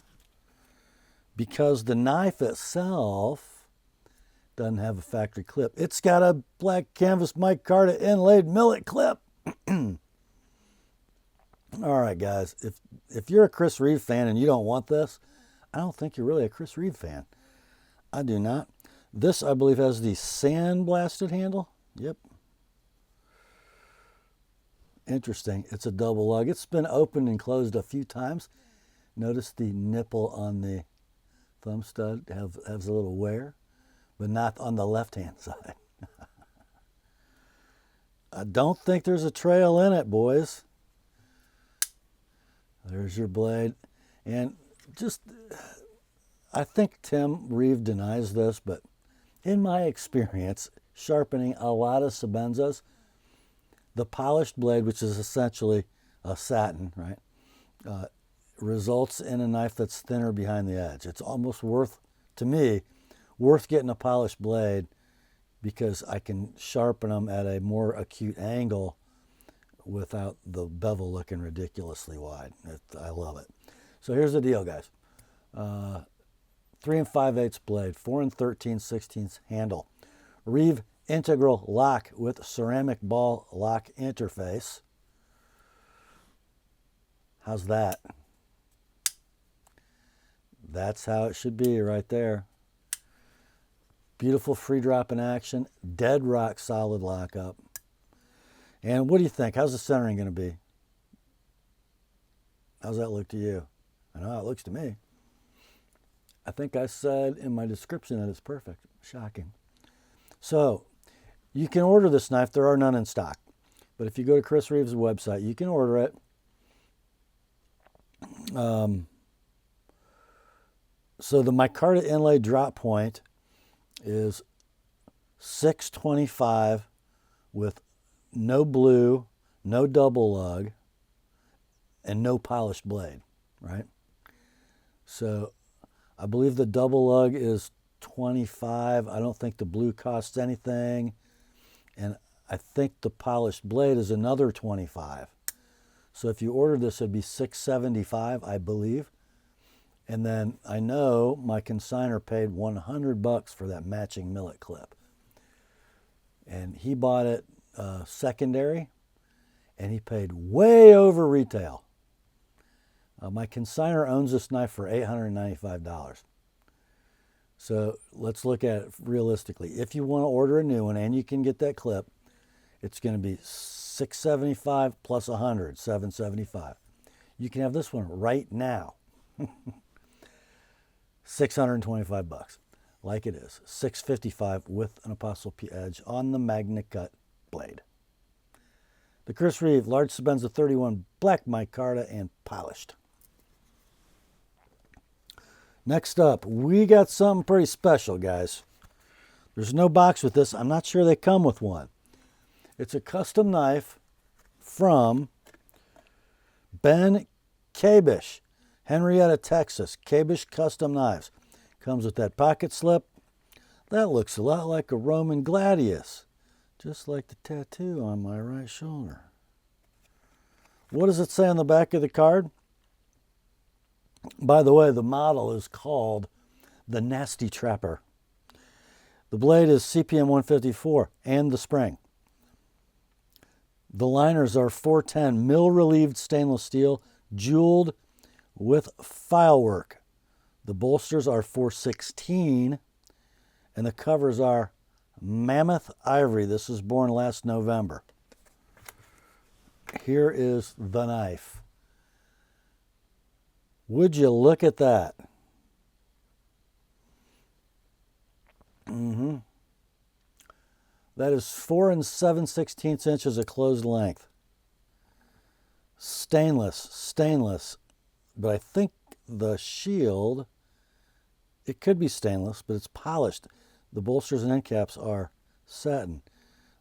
Because the knife itself doesn't have a factory clip, it's got a black canvas micarta inlaid millet clip. All right, guys, if you're a Chris Reeve fan and you don't want this, I don't think you're really a Chris Reeve fan. I do not. This, I believe, has the sandblasted handle. Yep. Interesting. It's a double lug. It's been opened and closed a few times. Notice the nipple on the thumb stud has a little wear, but not on the left-hand side. I don't think there's a trail in it, boys. There's your blade. And just, I think Tim Reeve denies this, but in my experience, sharpening a lot of Sebenzas, the polished blade, which is essentially a satin, right, results in a knife that's thinner behind the edge. It's almost worth, to me, worth getting a polished blade because I can sharpen them at a more acute angle without the bevel looking ridiculously wide. I love it. So here's the deal, guys. 3 5/8 blade, 4 13/16 handle. Reeve integral lock with ceramic ball lock interface. How's that? That's how it should be right there. Beautiful free drop in action, dead rock solid lockup. And what do you think? How's the centering going to be? How's that look to you? I know how it looks to me. I think I said in my description that it's perfect. Shocking. So you can order this knife. There are none in stock. But if you go to Chris Reeves' website, you can order it. So the micarta inlay drop point is 625 with no blue, no double lug, and no polished blade, right? So I believe the double lug is 25. I don't think the blue costs anything. And I think the polished blade is another 25. So if you order this, it'd be $675, I believe. And then I know my consignor paid $100 for that matching millet clip. And he bought it secondary, and he paid way over retail. My consignor owns this knife for $895. So let's look at it realistically. If you want to order a new one and you can get that clip, it's going to be $675 plus $100, $775. You can have this one right now. $625, like it is. $655 with an ApostleP edge on the Magna Cut blade. The Chris Reeve large Sebenza 31 black micarta and polished. Next up, we got something pretty special, guys. There's no box with this. I'm not sure they come with one. It's a custom knife from Ben Kabish, Henrietta, Texas. Kabish Custom Knives. Comes with that pocket slip. That looks a lot like a Roman gladius, just like the tattoo on my right shoulder. What does it say on the back of the card? By the way, the model is called the Nasty Trapper. The blade is CPM 154 and the spring. The liners are 410 mill-relieved stainless steel, jeweled with file work. The bolsters are 416, and the covers are mammoth ivory. This was born last November. Here is the knife. Would you look at that? That is 4 7/16 inches of closed length. Stainless. But I think the shield, it could be stainless, but it's polished. The bolsters and end caps are satin.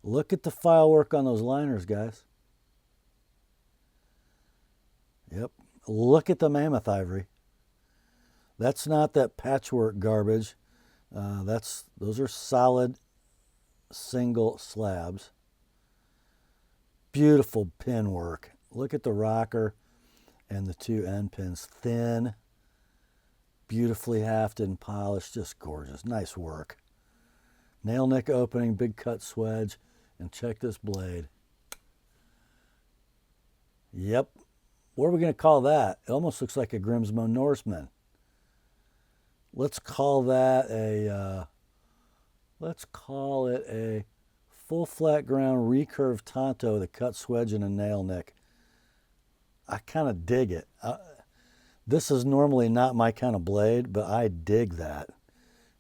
Look at the file work on those liners, guys. Yep. Look at the mammoth ivory. That's not that patchwork garbage. Those are solid single slabs. Beautiful pin work. Look at the rocker and the two end pins. Thin, beautifully hafted and polished. Just gorgeous. Nice work. Nail nick opening, big cut swedge, and check this blade. Yep. What are we going to call that? It almost looks like a Grimsmo Norseman. Let's call that a full flat ground recurve tanto with a cut swedge and a nail nick. I kind of dig it. This is normally not my kind of blade, but I dig that.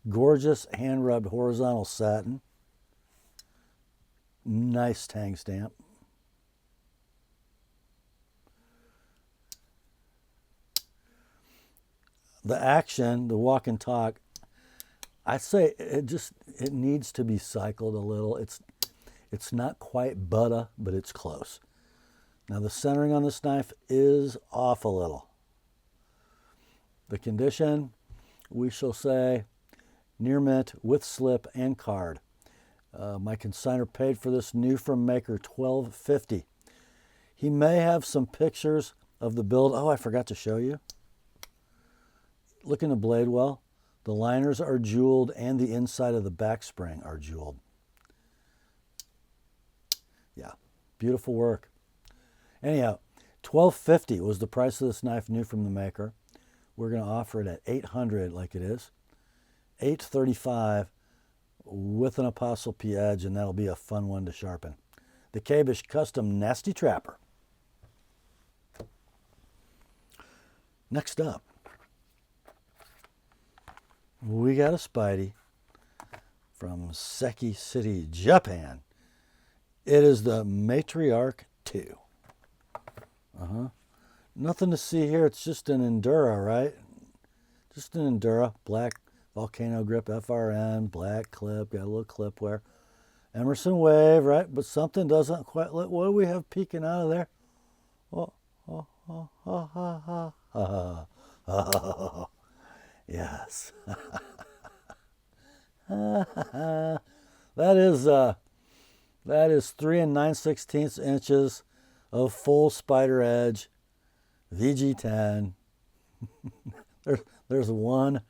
Gorgeous hand rubbed horizontal satin. Nice tang stamp. The action, the walk and talk, I say it needs to be cycled a little. It's not quite butter, but it's close. Now the centering on this knife is off a little. The condition, we shall say, near mint with slip and card. My consignor paid for this new from maker $12.50. He may have some pictures of the build. Oh, I forgot to show you. Look in the blade well. The liners are jeweled and the inside of the back spring are jeweled. Yeah, beautiful work. Anyhow, $12.50 was the price of this knife new from the maker. We're going to offer it at $800 like it is. $835 with an ApostleP edge, and that'll be a fun one to sharpen. The Kabish Custom Nasty Trapper. Next up, we got a Spidey from Seki City, Japan. It is the Matriarch 2. Nothing to see here. It's just an Hinderer, right? Just an Hinderer. Black volcano grip, FRN, black clip, got a little clip wear. Emerson wave, right? But something doesn't quite look. What do we have peeking out of there? Yes. That is 3 9/16 inches of full spider edge, VG10. There's one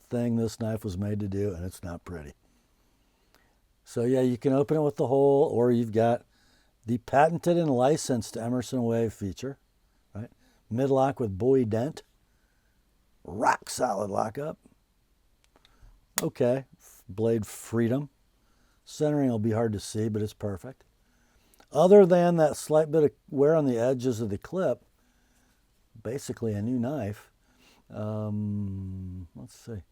thing this knife was made to do, and it's not pretty. So yeah, you can open it with the hole, or you've got the patented and licensed Emerson Wave feature, right? Mid-lock with buoy dent. Rock solid lockup. Okay, blade freedom. Centering will be hard to see, but it's perfect. Other than that slight bit of wear on the edges of the clip, basically a new knife. Let's see.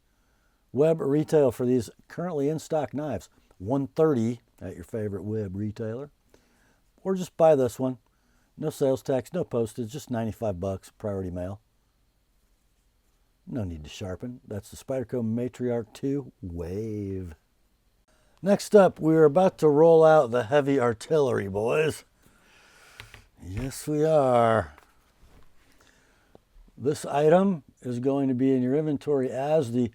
Web retail for these currently in stock knives, $130 at your favorite web retailer. Or just buy this one. No sales tax, no postage, just $95, priority mail. No need to sharpen. That's the Spyderco Matriarch 2 Wave. Next up, we're about to roll out the heavy artillery, boys. Yes, we are. This item is going to be in your inventory as the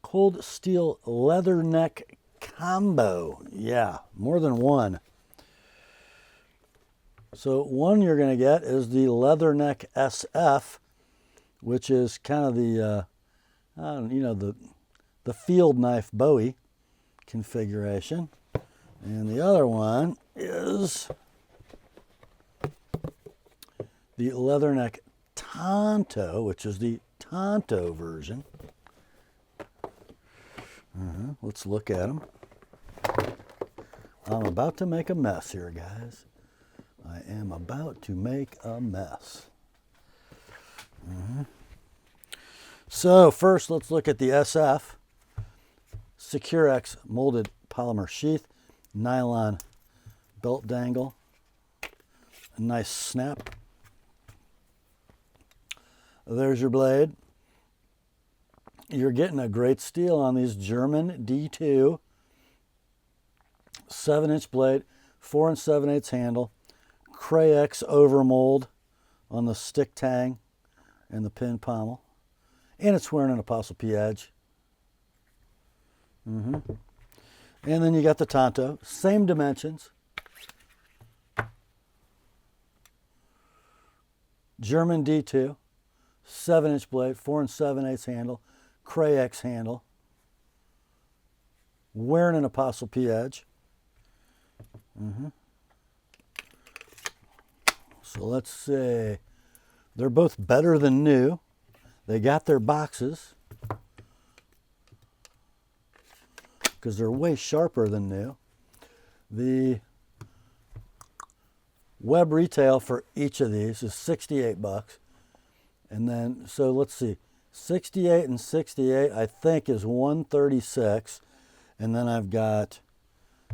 Cold Steel Leather Neck Combo. Yeah, more than one. So one you're going to get is the Leather Neck SF, which is kind of the, the field knife Bowie configuration. And the other one is the Leatherneck Tonto, which is the Tonto version. Let's look at them. I'm about to make a mess here, guys. I am about to make a mess. So first, let's look at the SF. Securex molded polymer sheath, nylon belt dangle, a nice snap. There's your blade. You're getting a great steal on these German D2 7-inch blade, 4 7/8 handle, Crayex overmold on the stick tang and the pin pommel, and it's wearing an ApostleP edge. And then you got the Tonto, same dimensions. German D2, 7-inch blade, 4 7/8 handle, Crayex handle, wearing an ApostleP edge. So let's say they're both better than new. They got their boxes because they're way sharper than new. The web retail for each of these is $68. And then, so let's see, 68 and 68 I think is $136. And then I've got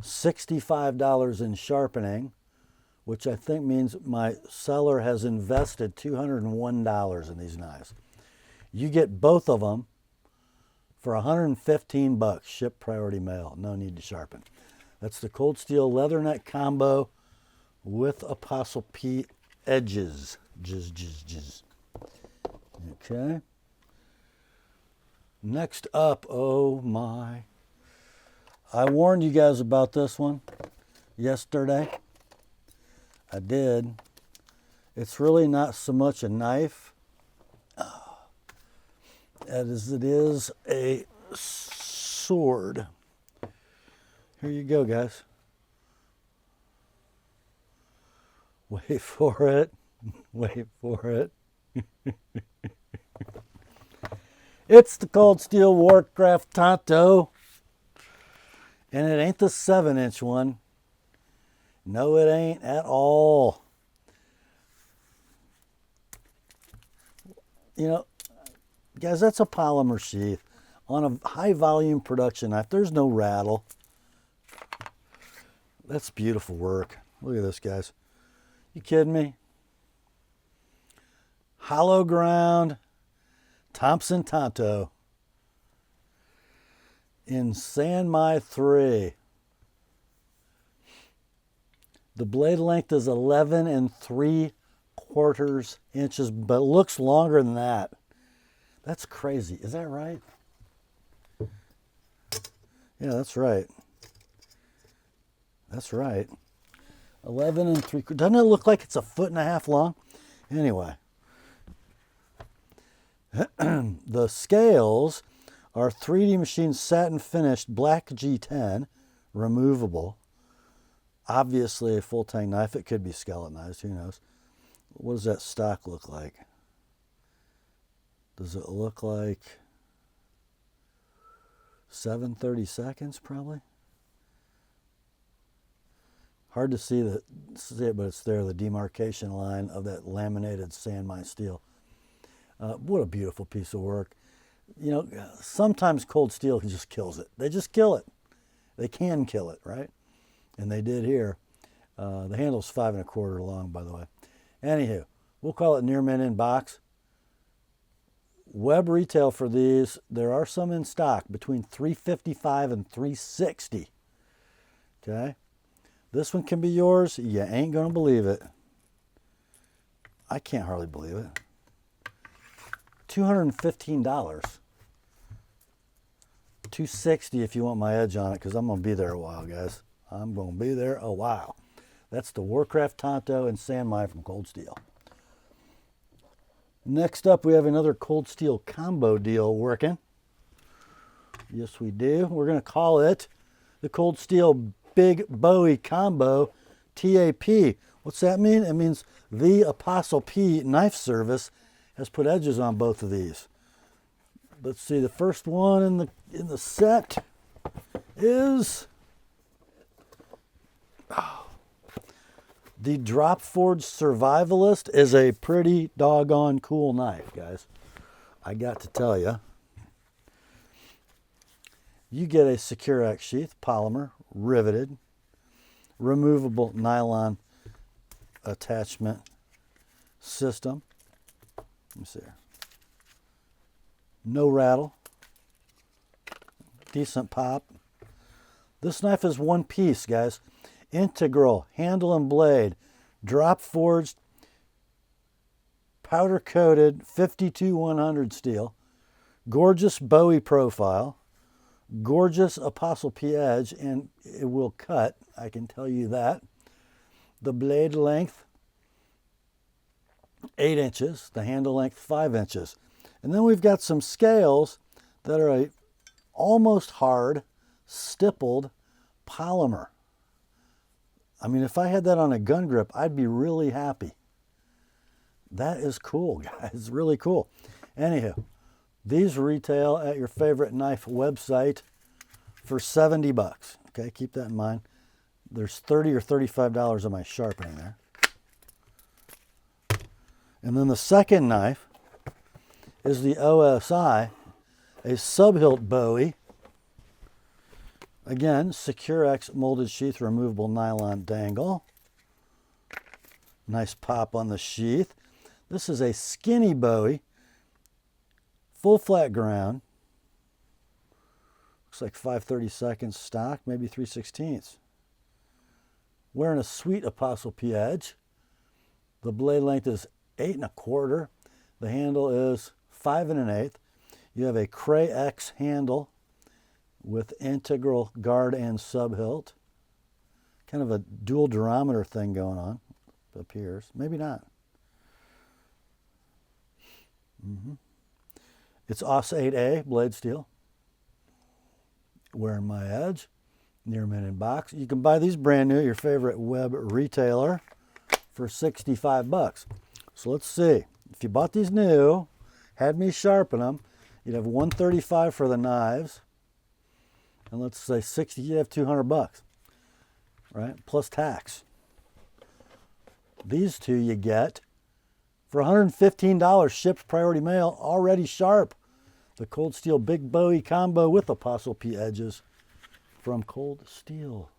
$65 in sharpening, which I think means my seller has invested $201 in these knives. You get both of them for $115, ship priority mail, no need to sharpen. That's the Cold Steel Leather Neck Combo with ApostleP edges. Okay. Next up, oh my. I warned you guys about this one yesterday. I did. It's really not so much a knife as it is a sword. Here you go, guys. Wait for it. Wait for it. It's the Cold Steel Warcraft Tonto. And it ain't the 7-inch one. No, it ain't at all. You know, guys, that's a polymer sheath on a high volume production knife. There's no rattle. That's beautiful work. Look at this, guys. You kidding me? Hollow ground Thompson Tonto in Sanmai 3. The blade length is 11 3/4 inches, but it looks longer than that. That's crazy. Is that right? Yeah, that's right. That's right. 11 3/4. Doesn't it look like it's 1.5 feet long? Anyway. The scales are 3D machined satin finished black G10, removable. Obviously a full tang knife. It could be skeletonized, who knows. What does that stock look like? Does it look like 7/32 probably? Hard to see it, but it's there, the demarcation line of that laminated Sanmai steel. What a beautiful piece of work. You know, sometimes cold steel just kills it. They just kill it. They can kill it, right? And they did here. The handle's 5 1/4 long, by the way. Anywho, we'll call it near mint in box. Web retail for these, there are some in stock between $355 and $360. Okay? This one can be yours. You ain't going to believe it. I can't hardly believe it. $215. $260 if you want my edge on it, because I'm going to be there a while, guys. I'm going to be there a while. That's the Warcraft Tonto and Sanmai from Cold Steel. Next up, we have another Cold Steel combo deal working. Yes, we do. We're going to call it the Cold Steel Big Bowie Combo TAP. What's that mean? It means TheApostleP Knife Service has put edges on both of these. Let's see, the first one in the set is the Drop Forge Survivalist. Is a pretty doggone cool knife, guys. I got to tell you. You get a Secure X sheath, polymer, riveted, removable nylon attachment system. Let me see here. No rattle. Decent pop. This knife is one piece, guys. Integral handle and blade. Drop forged, powder coated 52-100 steel. Gorgeous Bowie profile. Gorgeous ApostleP edge, and it will cut. I can tell you that. The blade length 8 inches, the handle length 5 inches. And then we've got some scales that are a almost hard stippled polymer. I mean, if I had that on a gun grip, I'd be really happy. That is cool, guys. Really cool. Anywho, these retail at your favorite knife website for $70. Okay, keep that in mind. There's $30 or $35 of my sharpening there. And then the second knife is the OSI, a subhilt Bowie. Again, Secure X molded sheath, removable nylon dangle. Nice pop on the sheath. This is a skinny Bowie, full flat ground. Looks like 5/32 stock, maybe 3/16. Wearing a sweet ApostleP edge. The blade length is 8 1/4. The handle is 5 1/8. You have a Cray X handle with integral guard and subhilt. Kind of a dual durometer thing going on, appears. Maybe not. It's OS 8A blade steel. Wearing my edge. Near mint in box. You can buy these brand new at your favorite web retailer for $65. So let's see. If you bought these new, had me sharpen them, you'd have $135 for the knives. And let's say 60, you'd have $200, right? Plus tax. These two you get for $115 shipped priority mail, already sharp. The Cold Steel Big Bowie combo with Apostle P edges from Cold Steel.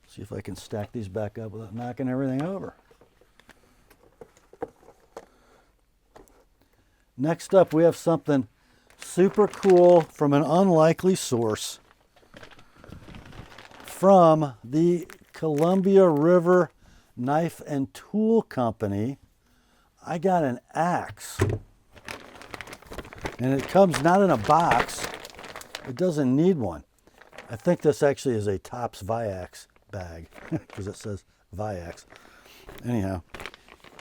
See if I can stack these back up without knocking everything over. Next up, we have something super cool from an unlikely source. From the Columbia River Knife and Tool Company, I got an axe. And it comes not in a box. It doesn't need one. I think this actually is a Tops Viax bag because it says Viax. Anyhow,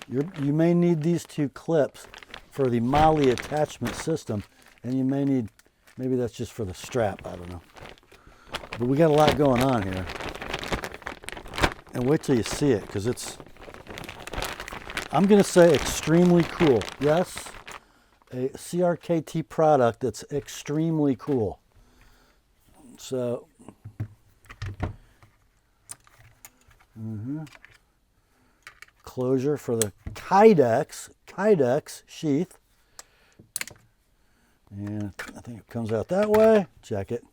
you may need these two clips for the Molly attachment system, and you may need, maybe that's just for the strap, I don't know. But we got a lot going on here. And wait till you see it, because it's, I'm going to say extremely cool. Yes, a CRKT product that's extremely cool. So, closure for the Kydex sheath. And I think it comes out that way. Check it.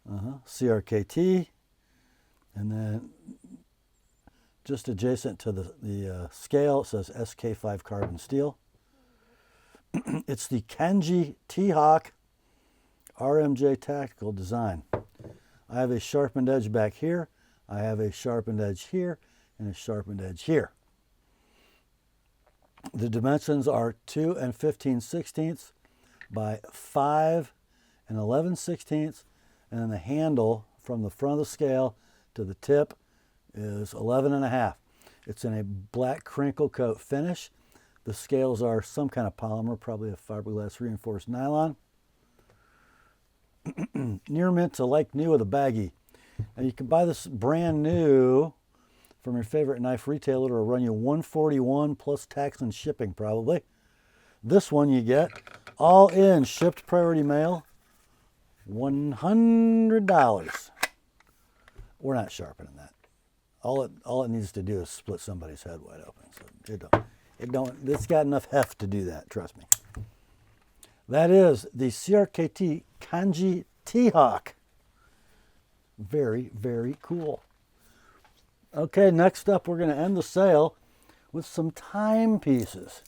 CRKT. And then just adjacent to the scale, it says SK5 carbon steel. It's the Kenji T-Hawk RMJ Tactical Design. I have a sharpened edge back here. I have a sharpened edge here and a sharpened edge here. The dimensions are 2 15/16 by 5 11/16, and then the handle from the front of the scale to the tip is 11.5. It's in a black crinkle coat finish. The scales are some kind of polymer, probably a fiberglass reinforced nylon. Near mint to like new with a baggie. And you can buy this brand new from your favorite knife retailer. It'll run you $141 plus tax and shipping probably. This one you get all in shipped priority mail, $100. We're not sharpening that. All it needs to do is split somebody's head wide open. So it's got enough heft to do that, trust me. That is the CRKT Kenji T-Hawk. Very, very cool. Okay, next up we're going to end the sale with some timepieces.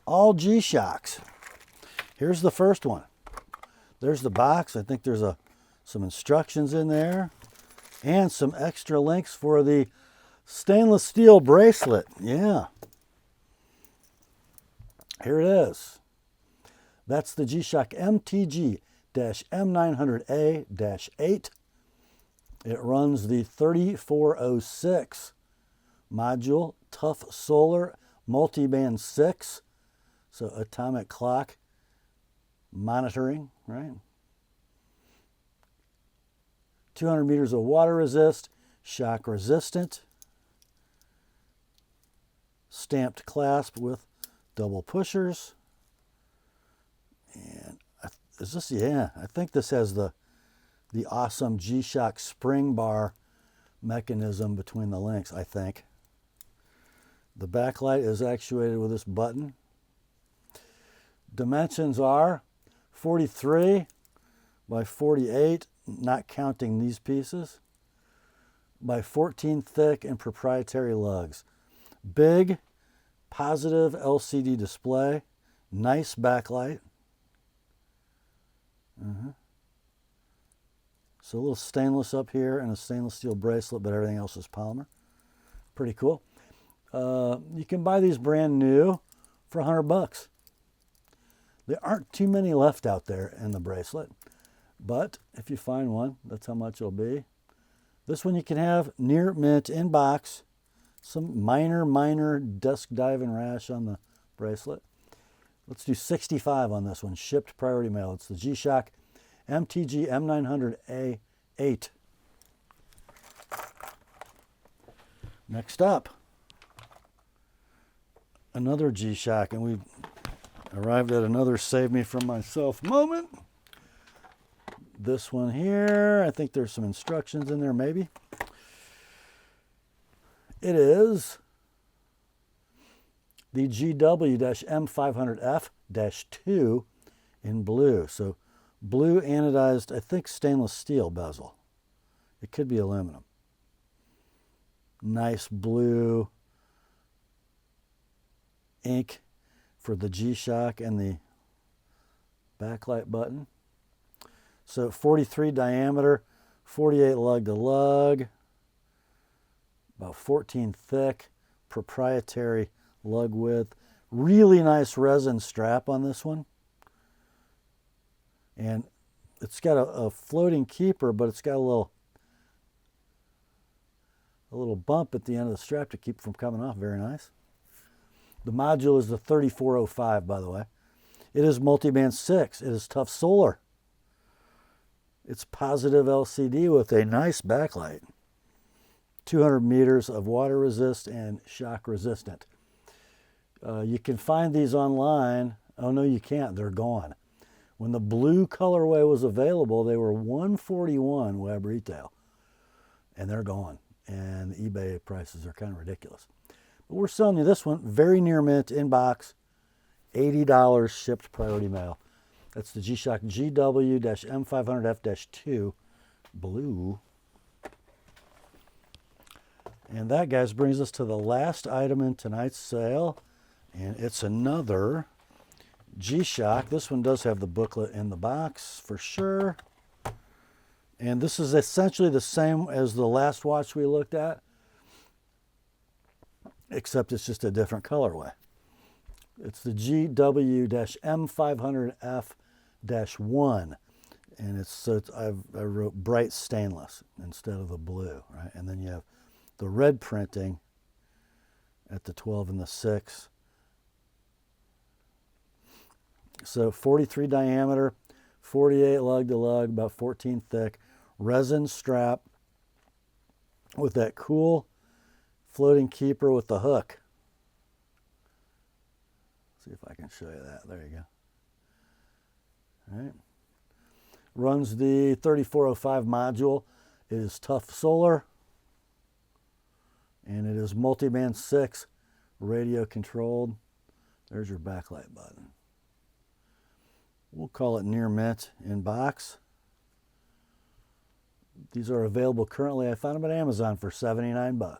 All G-Shocks. Here's the first one. There's the box. I think there's some instructions in there and some extra links for the stainless steel bracelet. Yeah. Here it is. That's the G-Shock MTG-M900A-8. It runs the 3406 module, Tough Solar Multiband 6. So atomic clock monitoring, right? 200 meters of water resist, shock resistant, stamped clasp with double pushers. And is this, yeah, I think this has the awesome G-Shock spring bar mechanism between the links, I think. The backlight is actuated with this button. Dimensions are 43 by 48, not counting these pieces, by 14 thick and proprietary lugs. Big, positive LCD display, nice backlight. So a little stainless up here and a stainless steel bracelet, but everything else is polymer. Pretty cool. You can buy these brand new for $100. There aren't too many left out there in the bracelet, but if you find one, that's how much it'll be. This one you can have near mint in box. Some minor desk diving rash on the bracelet. Let's do 65 on this one. Shipped priority mail. It's the G-Shock MTG M900A8. Next up, another G-Shock, and we arrived at another save me from myself moment. This one here, I think there's some instructions in there maybe. It is the GW-M500F-2 in blue. So blue anodized, I think stainless steel bezel. It could be aluminum. Nice blue ink for the G-Shock and the backlight button. So 43 diameter, 48 lug to lug, about 14 thick, proprietary lug width. Really nice resin strap on this one. And it's got a floating keeper, but it's got a little bump at the end of the strap to keep it from coming off. Very nice. The module is the 3405, by the way. It is multiband 6. It is tough solar. It's positive LCD with a nice backlight. 200 meters of water resist and shock resistant. You can find these online. Oh no, you can't. They're gone. When the blue colorway was available, they were $141 web retail, and they're gone. And eBay prices are kind of ridiculous. But we're selling you this one, very near mint, in box, $80 shipped priority mail. That's the G-Shock GW-M500F-2 blue. And that, guys, brings us to the last item in tonight's sale, and it's another G-Shock. This one does have the booklet in the box for sure. And this is essentially the same as the last watch we looked at, except it's just a different colorway. It's the GW-M500F-1, and I wrote bright stainless instead of the blue, right? And then you have the red printing at the 12 and the 6. So 43 diameter, 48 lug to lug, about 14 thick, resin strap with that cool floating keeper with the hook. See if I can show you that. There you go. All right. Runs the 3405 module. It is tough solar, and it is multiband 6, radio controlled. There's your backlight button. We'll call it near mint in box. These are available currently. I found them at Amazon for $79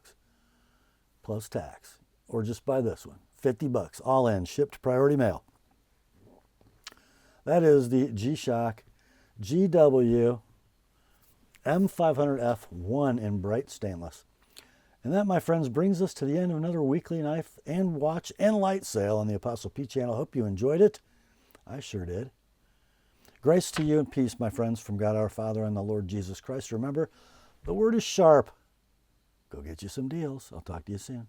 plus tax, or just buy this one, $50 all in, shipped priority mail. That is the G-Shock GW M500F1 in bright stainless. And that, my friends, brings us to the end of another weekly knife and watch and light sale on the Apostle P channel. Hope you enjoyed it. I sure did. Grace to you and peace, my friends, from God our Father and the Lord Jesus Christ. Remember, the word is sharp. Go get you some deals. I'll talk to you soon.